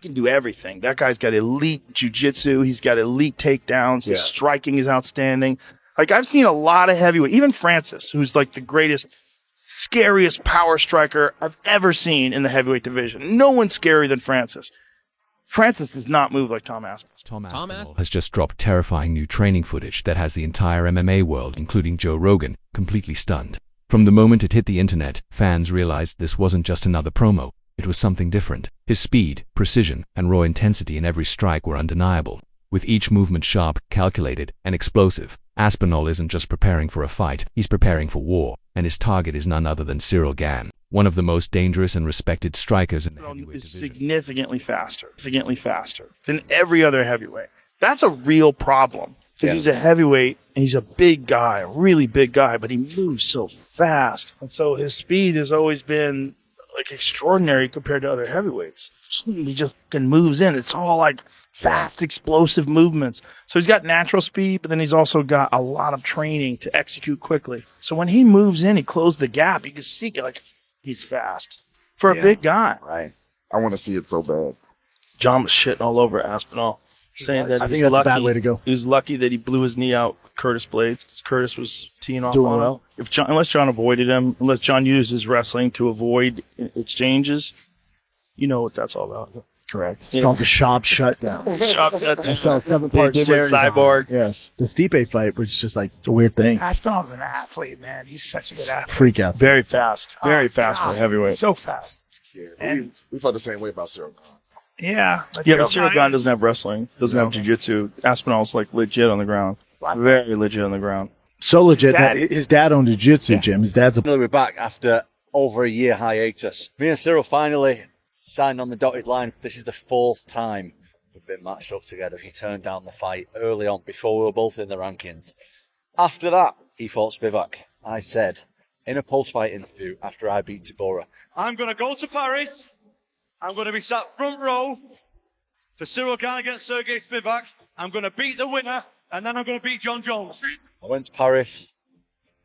can do everything. That guy's got elite jiu-jitsu. He's got elite takedowns. His striking is outstanding. Like, I've seen a lot of heavyweight, even Francis, who's like the greatest, scariest power striker I've ever seen in the heavyweight division. No one's scarier than Francis. Francis does not move like Tom Aspinall. Tom Aspinall has just dropped terrifying new training footage that has the entire MMA world, including Joe Rogan, completely stunned. From the moment it hit the internet, fans realized this wasn't just another promo. It was something different. His speed, precision, and raw intensity in every strike were undeniable. With each movement sharp, calculated, and explosive, Aspinall isn't just preparing for a fight, he's preparing for war, and his target is none other than Ciryl Gane, one of the most dangerous and respected strikers in the heavyweight division. Significantly faster than every other heavyweight. That's a real problem. He's a heavyweight, and he's a big guy, a really big guy, but he moves so fast. And so his speed has always been like extraordinary compared to other heavyweights. He just moves in. It's all like fast, explosive movements. So he's got natural speed, but then he's also got a lot of training to execute quickly. So when he moves in, he closes the gap. You can see like he's fast for a big guy. Right. I want to see it so bad. John was shitting all over Aspinall, saying that I think that's a bad way to go. He was lucky that he blew his knee out with Curtis Blades. Curtis was teeing off Doing on well. him. Unless John avoided him, unless John used his wrestling to avoid exchanges, you know what that's all about. Correct. Yeah. It's called the Sharp Shutdown. Sharp I saw a 7-part They did with series on it. Cyborg. Yes. The Stipe fight was just like, it's a weird thing. Aspinall's an athlete, man. He's such a good athlete. Freak out. Very fast. Very fast for God, a heavyweight. So fast. Yeah, And- we felt the same way about Ciryl Gane. Yeah. Yeah, but Ciryl Gane doesn't have wrestling. Doesn't have jiu-jitsu. Aspinall's like legit on the ground. Very legit on the ground. So legit that his dad owned jiu-jitsu gym. His dad's a... We're back after over a year hiatus. Me and Ciryl finally signed on the dotted line. This is the 4th time we've been matched up together. He turned down the fight early on before we were both in the rankings. After that, he fought Spivak. I said in a post-fight interview after I beat Tabora, I'm going to go to Paris. I'm going to be sat front row for Ciryl Gane against Sergey Spivak. I'm going to beat the winner, and then I'm going to beat Jon Jones. I went to Paris.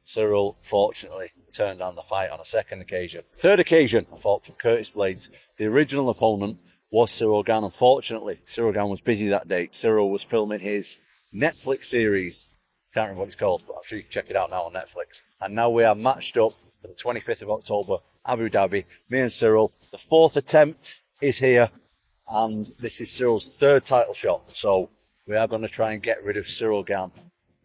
Ciryl, fortunately, turned down the fight on a second occasion. Third occasion, I fought for Curtis Blades. The original opponent was Ciryl Gane. Unfortunately, Ciryl Gane was busy that day. Ciryl was filming his Netflix series. Can't remember what it's called, but I'm sure you can check it out now on Netflix. And now we are matched up for the 25th of October, Abu Dhabi. Me and Ciryl. The 4th attempt is here, and this is Cyryl's 3rd title shot. So we are going to try and get rid of Ciryl Gane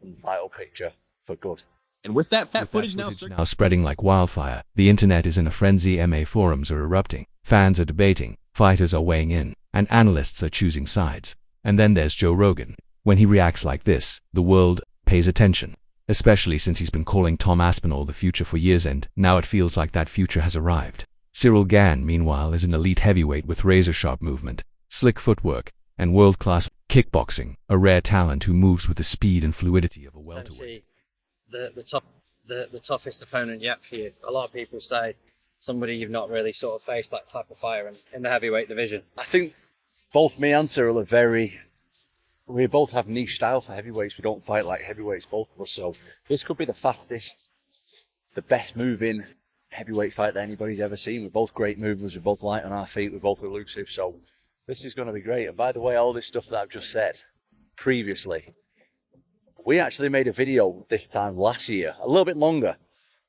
from the title picture for good. And with that footage now spreading like wildfire, the internet is in a frenzy. MA forums are erupting, fans are debating, fighters are weighing in, and analysts are choosing sides. And then there's Joe Rogan. When he reacts like this, the world pays attention, especially since he's been calling Tom Aspinall the future for years, and now it feels like that future has arrived. Ciryl Gane, meanwhile, is an elite heavyweight with razor-sharp movement, slick footwork, and world-class kickboxing, a rare talent who moves with the speed and fluidity of a welterweight. The toughest opponent yet for you. A lot of people say somebody you've not really sort of faced that type of fire in the heavyweight division. I think both me and Ciryl are we both have niche style for heavyweights. We don't fight like heavyweights, both of us. So this could be the fastest, the best moving heavyweight fight that anybody's ever seen. We're both great movers. We're both light on our feet. We're both elusive. So this is going to be great. And by the way, all this stuff that I've just said previously, we actually made a video this time last year, a little bit longer,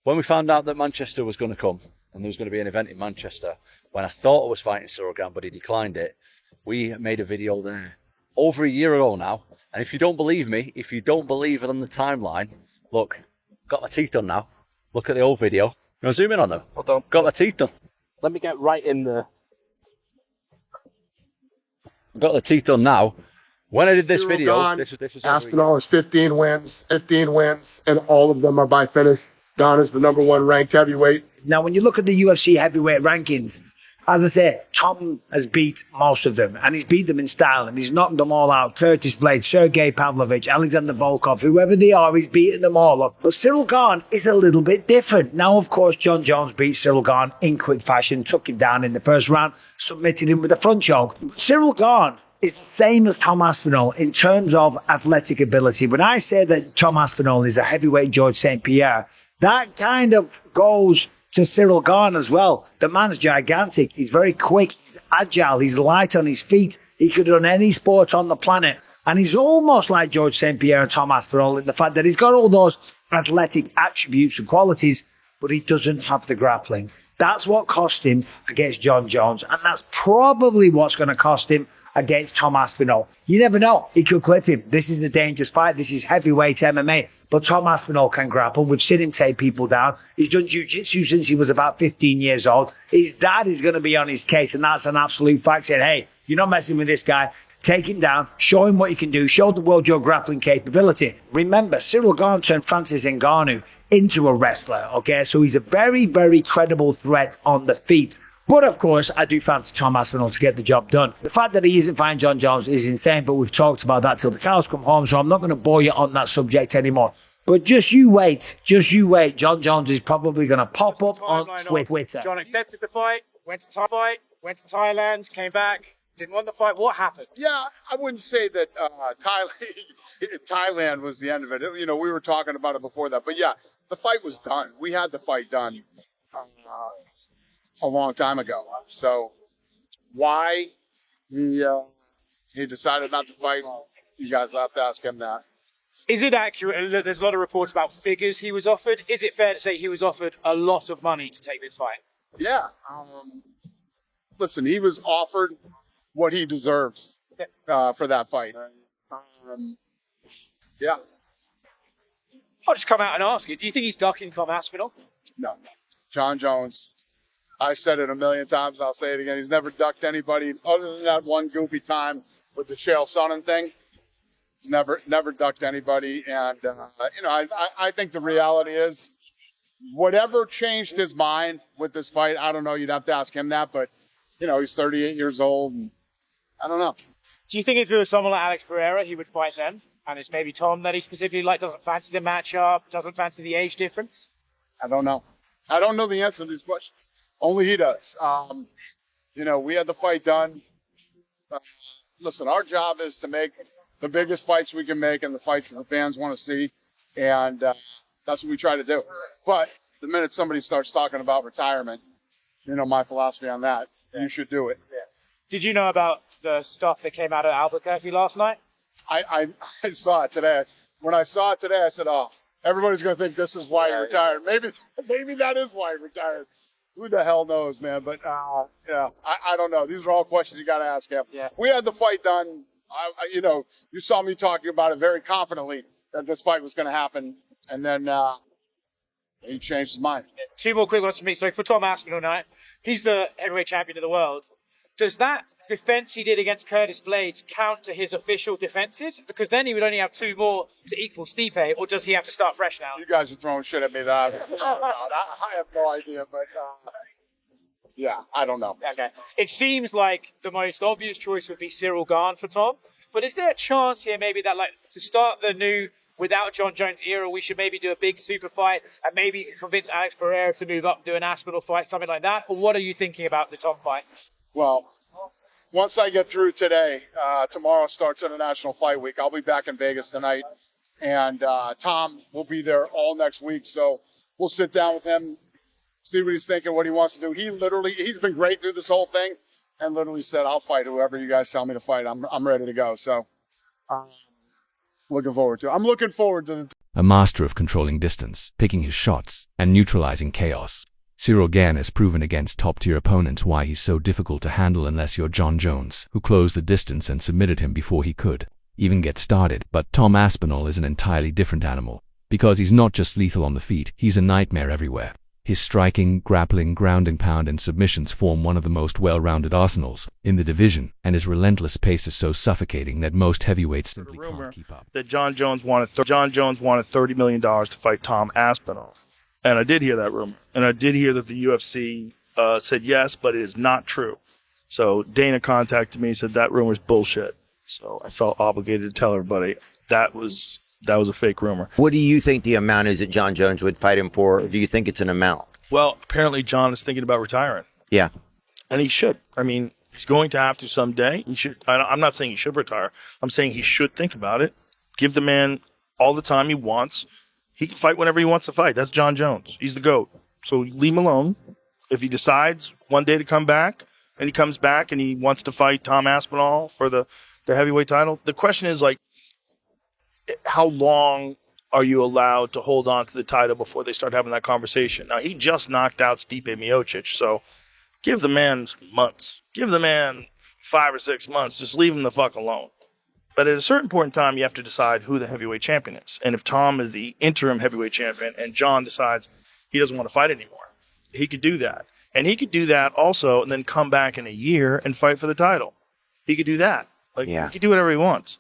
when we found out that Manchester was going to come and there was going to be an event in Manchester. When I thought I was fighting Ciryl Gane, but he declined it, we made a video there over a year ago now. And if you don't believe me, if you don't believe it on the timeline, look, got my teeth done now. Look at the old video. You want to zoom in on them? Hold on. Got my teeth done. Let me get right in there. Got the teeth done now. When I did this video, Gane, this was Aspinall has 15 wins, and all of them are by finish. Gane is the #1 ranked heavyweight. Now, when you look at the UFC heavyweight rankings, as I say, Tom has beat most of them, and he's beat them in style, and he's knocked them all out. Curtis Blades, Sergey Pavlovich, Alexander Volkov, whoever they are, he's beaten them all up. But Ciryl Gane is a little bit different. Now, of course, Jon Jones beat Ciryl Gane in quick fashion, took him down in the first round, submitted him with a front choke. Ciryl Gane is the same as Tom Aspinall in terms of athletic ability. When I say that Tom Aspinall is a heavyweight George St. Pierre, that kind of goes to Ciryl Gane as well. The man's gigantic. He's very quick. He's agile, he's light on his feet. He could run any sport on the planet. And he's almost like George St. Pierre and Tom Aspinall in the fact that he's got all those athletic attributes and qualities, but he doesn't have the grappling. That's what cost him against Jon Jones, and that's probably what's going to cost him against Tom Aspinall. You never know. He could clip him. This is a dangerous fight. This is heavyweight MMA. But Tom Aspinall can grapple. We've seen him take people down. He's done jiu-jitsu since he was about 15 years old. His dad is going to be on his case, and that's an absolute fact. Saying, hey, you're not messing with this guy. Take him down. Show him what you can do. Show the world your grappling capability. Remember, Ciryl Gane turned Francis Ngannou into a wrestler, okay? So he's a very, very credible threat on the feet. But, of course, I do fancy Tom Aspinall to get the job done. The fact that he isn't fighting Jon Jones is insane, but we've talked about that till the cows come home, so I'm not going to bore you on that subject anymore. But just you wait. Just you wait. Jon Jones is probably going to pop up on Twitter. John accepted the fight, went to Thailand, came back, didn't want the fight. What happened? Yeah, I wouldn't say that Thailand was the end of it. You know, we were talking about it before that. But, yeah, the fight was done. We had the fight done a long time ago. So why he decided not to fight, you guys have to ask him that. Is it accurate? There's a lot of reports about figures he was offered. Is it fair to say he was offered a lot of money to take this fight? Yeah. Listen, he was offered what he deserved for that fight. Yeah. I'll just come out and ask you. Do you think he's ducking Tom Aspinall? No. Jon Jones, I said it a million times, I'll say it again. He's never ducked anybody other than that one goofy time with the Chael Sonnen thing. He's never ducked anybody. And, you know, I think the reality is whatever changed his mind with this fight, I don't know. You'd have to ask him that. But, you know, he's 38 years old. And I don't know. Do you think if it was someone like Alex Pereira, he would fight then? And it's maybe Tom that he specifically like, doesn't fancy the matchup, doesn't fancy the age difference? I don't know. I don't know the answer to these questions. Only he does. You know, we had the fight done. Listen, our job is to make the biggest fights we can make and the fights that the fans want to see. And that's what we try to do. But the minute somebody starts talking about retirement, you know my philosophy on that. Yeah. You should do it. Yeah. Did you know about the stuff that came out of Albuquerque last night? I saw it today. When I saw it today, I said, oh, everybody's going to think this is why he retired. Maybe that is why he retired. Who the hell knows, man? But, yeah, I don't know. These are all questions you got to ask him. Yeah. We had the fight done. You know, you saw me talking about it very confidently that this fight was going to happen. And then he changed his mind. Two more quick ones for me. So for Tom Aspinall tonight, he's the heavyweight champion of the world. Does that defense he did against Curtis Blades count to his official defenses? Because then he would only have two more to equal Stipe, or does he have to start fresh now? You guys are throwing shit at me that I have no idea, but yeah, I don't know. Okay. It seems like the most obvious choice would be Ciryl Gane for Tom, but is there a chance here maybe that, like, to start the new without Jon Jones era, we should maybe do a big super fight and maybe convince Alex Pereira to move up, do an Aspinall fight, something like that? Or what are you thinking about the Tom fight? Well, once I get through today, tomorrow starts International Fight Week. I'll be back in Vegas tonight, and Tom will be there all next week. So we'll sit down with him, see what he's thinking, what he wants to do. He's been great through this whole thing, and literally said, "I'll fight whoever you guys tell me to fight. I'm ready to go." So looking forward to it. I'm looking forward to a master of controlling distance, picking his shots, and neutralizing chaos. Ciryl Gane has proven against top-tier opponents why he's so difficult to handle unless you're Jon Jones, who closed the distance and submitted him before he could even get started. But Tom Aspinall is an entirely different animal, because he's not just lethal on the feet, he's a nightmare everywhere. His striking, grappling, grounding pound and submissions form one of the most well-rounded arsenals in the division, and his relentless pace is so suffocating that most heavyweights simply can't keep up. That Jon Jones wanted $30 million to fight Tom Aspinall. And I did hear that rumor. And I did hear that the UFC said yes, but it is not true. So Dana contacted me and said that rumor's bullshit. So I felt obligated to tell everybody that was a fake rumor. What do you think the amount is that Jon Jones would fight him for? Or do you think it's an amount? Well, apparently Jon is thinking about retiring. Yeah. And he should. I mean, he's going to have to someday. He should. I'm not saying he should retire. I'm saying he should think about it. Give the man all the time he wants. He can fight whenever he wants to fight. That's Jon Jones. He's the GOAT. So leave him alone. If he decides one day to come back, and he comes back and he wants to fight Tom Aspinall for the heavyweight title. The question is, like, how long are you allowed to hold on to the title before they start having that conversation? Now, he just knocked out Stipe Miocic, so give the man months. Give the man 5 or 6 months. Just leave him the fuck alone. But at a certain point in time, you have to decide who the heavyweight champion is. And if Tom is the interim heavyweight champion and Jon decides he doesn't want to fight anymore, he could do that. And he could do that also and then come back in a year and fight for the title. He could do that. Like, he could do whatever he wants.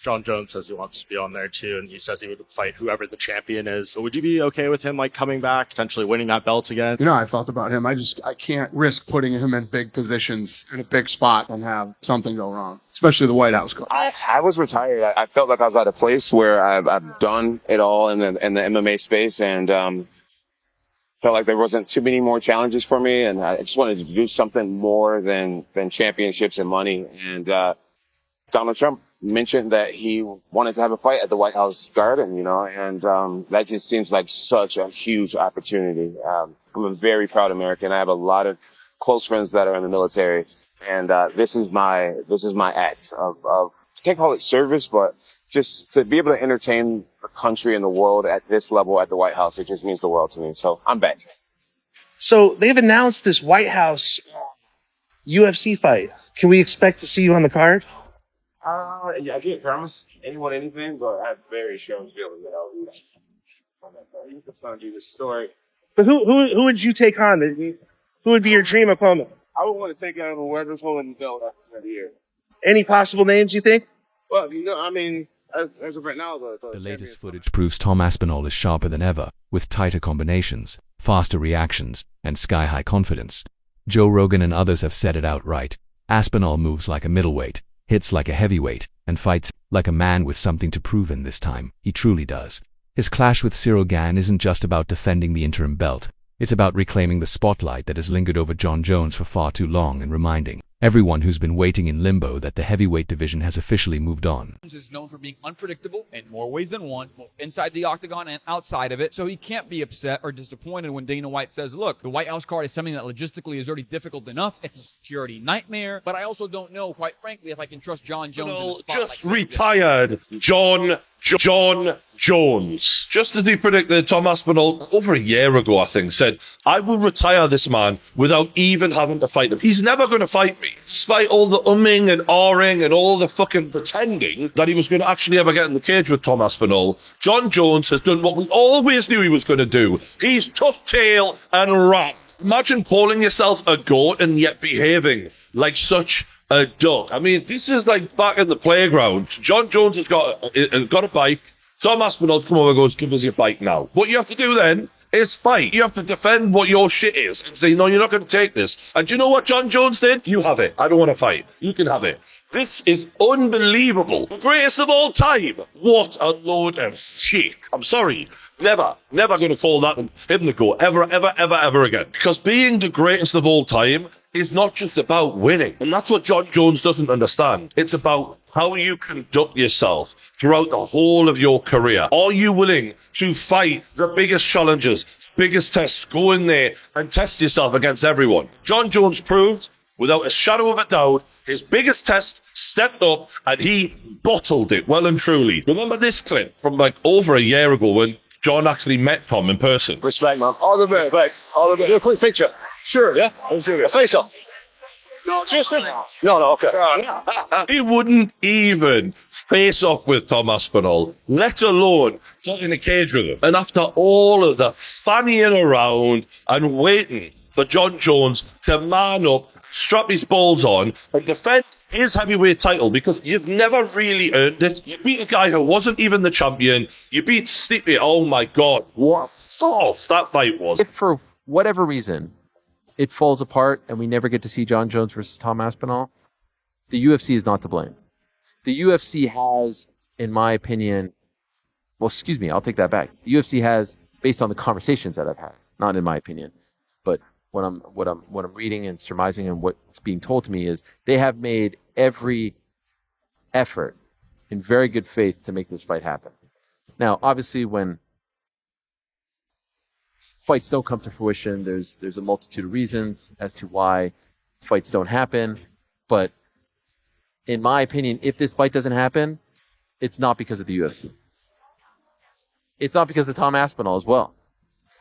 Jon Jones says he wants to be on there too, and he says he would fight whoever the champion is. So would you be okay with him like coming back, potentially winning that belt again? You know, I thought about him. I can't risk putting him in big positions in a big spot and have something go wrong, especially the White House. I was retired. I felt like I was at a place where I've done it all in the MMA space, and felt like there wasn't too many more challenges for me, and I just wanted to do something more than championships and money. And Donald Trump mentioned that he wanted to have a fight at the White House Garden, you know, and that just seems like such a huge opportunity. I'm a very proud American. I have a lot of close friends that are in the military, and this is my act of I can't call it service, but just to be able to entertain the country and the world at this level at the White House, it just means the world to me. So I'm back. So they've announced this White House UFC fight. Can we expect to see you on the card? Yeah, I can't promise anyone anything, but I have very strong feelings that I'll do that. You can find you the story. But who would you take on? Who would be your dream opponent? I would want to take out whoever's holding the belt after the year. Any possible names you think? Well, you know, I mean, as of right now, the latest footage proves Tom Aspinall is sharper than ever, with tighter combinations, faster reactions, and sky-high confidence. Joe Rogan and others have said it outright. Aspinall moves like a middleweight, hits like a heavyweight, and fights like a man with something to prove in this time. He truly does. His clash with Ciryl Gane isn't just about defending the interim belt. It's about reclaiming the spotlight that has lingered over Jon Jones for far too long and reminding everyone who's been waiting in limbo that the heavyweight division has officially moved on. Jones is known for being unpredictable in more ways than one, both inside the octagon and outside of it, so he can't be upset or disappointed when Dana White says, look, the White House card is something that logistically is already difficult enough. It's a security nightmare, but I also don't know, quite frankly, if I can trust Jon Jones in the spot just retired Jon Jones. Just as he predicted, Tom Aspinall, over a year ago, I think, said, I will retire this man without even having to fight him. He's never going to fight me. Despite all the umming and ahhing and all the fucking pretending that he was going to actually ever get in the cage with Tom Aspinall, Jon Jones has done what we always knew he was going to do. He's tough tail and rat. Imagine calling yourself a goat and yet behaving like such a duck. I mean, this is like back in the playground. Jon Jones has got a bike. Tom Aspinall's come over and goes, give us your bike now. What you have to do then is fight. You have to defend what your shit is and say, no, you're not going to take this. And do you know what Jon Jones did? You have it. I don't want to fight. You can have it. This is unbelievable. The greatest of all time. What a load of shit. I'm sorry. Never going to call that him the GOAT. Ever again. Because being the greatest of all time is not just about winning. And that's what Jon Jones doesn't understand. It's about how you conduct yourself throughout the whole of your career. Are you willing to fight the biggest challenges, biggest tests, go in there and test yourself against everyone? Jon Jones proved, without a shadow of a doubt, his biggest test, stepped up and he bottled it well and truly. Remember this clip from like over a year ago when Jon actually met Tom in person? Respect, man. All the best. Respect. All the best. Do a quick picture. Sure, yeah? Let's do it. Face off. No, just no, okay. He wouldn't even face off with Tom Aspinall, let alone get in a cage with him. And after all of the fannying around and waiting for Jon Jones to man up, strap his balls on, and defend his heavyweight title, because you've never really earned it. You beat a guy who wasn't even the champion. You beat Stipe. Oh my God, what soft that fight was. If for whatever reason it falls apart and we never get to see Jon Jones versus Tom Aspinall, the UFC is not to blame. The UFC has, in my opinion, well, excuse me, I'll take that back. The UFC has, based on the conversations that I've had, not in my opinion, but what I'm reading and surmising and what's being told to me is they have made every effort in very good faith to make this fight happen. Now, obviously, when fights don't come to fruition, there's a multitude of reasons as to why fights don't happen. But in my opinion, if this fight doesn't happen, it's not because of the UFC. It's not because of Tom Aspinall as well.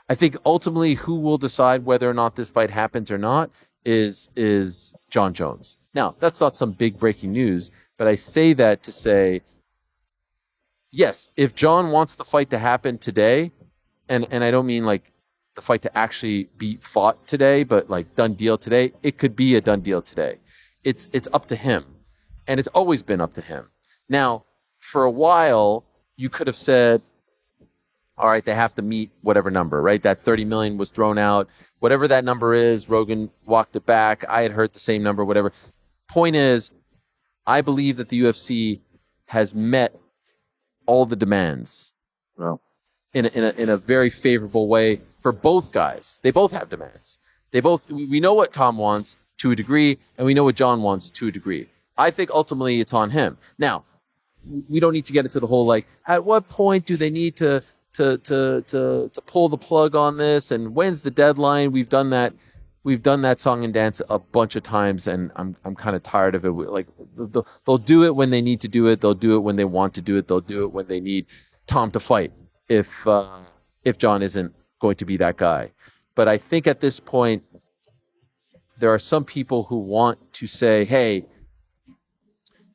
I think ultimately who will decide whether or not this fight happens or not is Jon Jones. Now, that's not some big breaking news, but I say that to say, yes, if Jon wants the fight to happen today, and I don't mean like the fight to actually be fought today, but like done deal today, it could be a done deal today. It's up to him, and it's always been up to him. Now, for a while, you could have said, all right, they have to meet whatever number, right? That 30 million was thrown out. Whatever that number is, Rogan walked it back. I had heard the same number, whatever. Point is, I believe that the UFC has met all the demands in a very favorable way for both guys. They both have demands. We know what Tom wants to a degree, and we know what Jon wants to a degree. I think ultimately it's on him. Now, we don't need to get into the whole, like, at what point do they need to pull the plug on this, and when's the deadline? We've done that song and dance a bunch of times, and I'm kind of tired of it. Like, they'll do it when they need to do it. They'll do it when they want to do it. They'll do it when they need Tom to fight. If Jon isn't going to be that guy, but I think at this point there are some people who want to say, hey,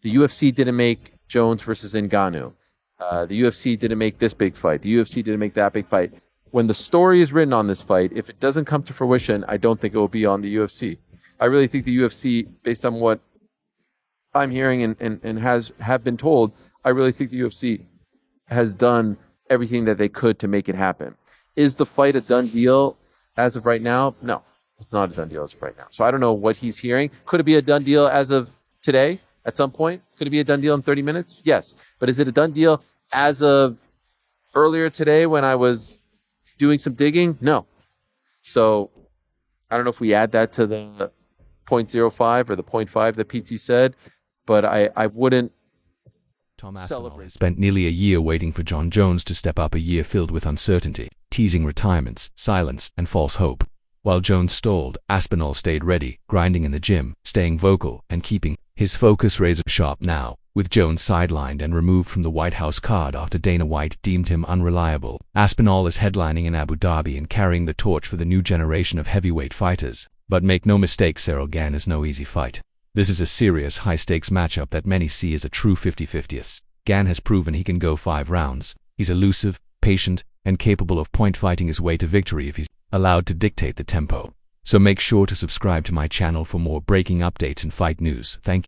the UFC didn't make Jones versus Ngannou. The UFC didn't make this big fight. The UFC didn't make that big fight. When the story is written on this fight, if it doesn't come to fruition, I don't think it will be on the UFC. I really think the UFC, based on what I'm hearing and have been told, I really think the UFC has done everything that they could to make it happen. Is the fight a done deal as of right now? No, it's not a done deal as of right now. So I don't know what he's hearing. Could it be a done deal as of today at some point? Could it be a done deal in 30 minutes? Yes. But is it a done deal as of earlier today when I was doing some digging? No. So I don't know if we add that to the 0.05 or the 0.5 that PT said, but I wouldn't. Tom Aspinall has spent nearly a year waiting for Jon Jones to step up, a year filled with uncertainty, teasing retirements, silence, and false hope. While Jones stalled, Aspinall stayed ready, grinding in the gym, staying vocal, and keeping his focus razor sharp now. With Jones sidelined and removed from the White House card after Dana White deemed him unreliable, Aspinall is headlining in Abu Dhabi and carrying the torch for the new generation of heavyweight fighters. But make no mistake, Ciryl Gane is no easy fight. This is a serious, high-stakes matchup that many see as a true 50-50th. Gane has proven he can go 5 rounds. He's elusive, patient, and capable of point-fighting his way to victory if he's allowed to dictate the tempo. So make sure to subscribe to my channel for more breaking updates and fight news. Thank you.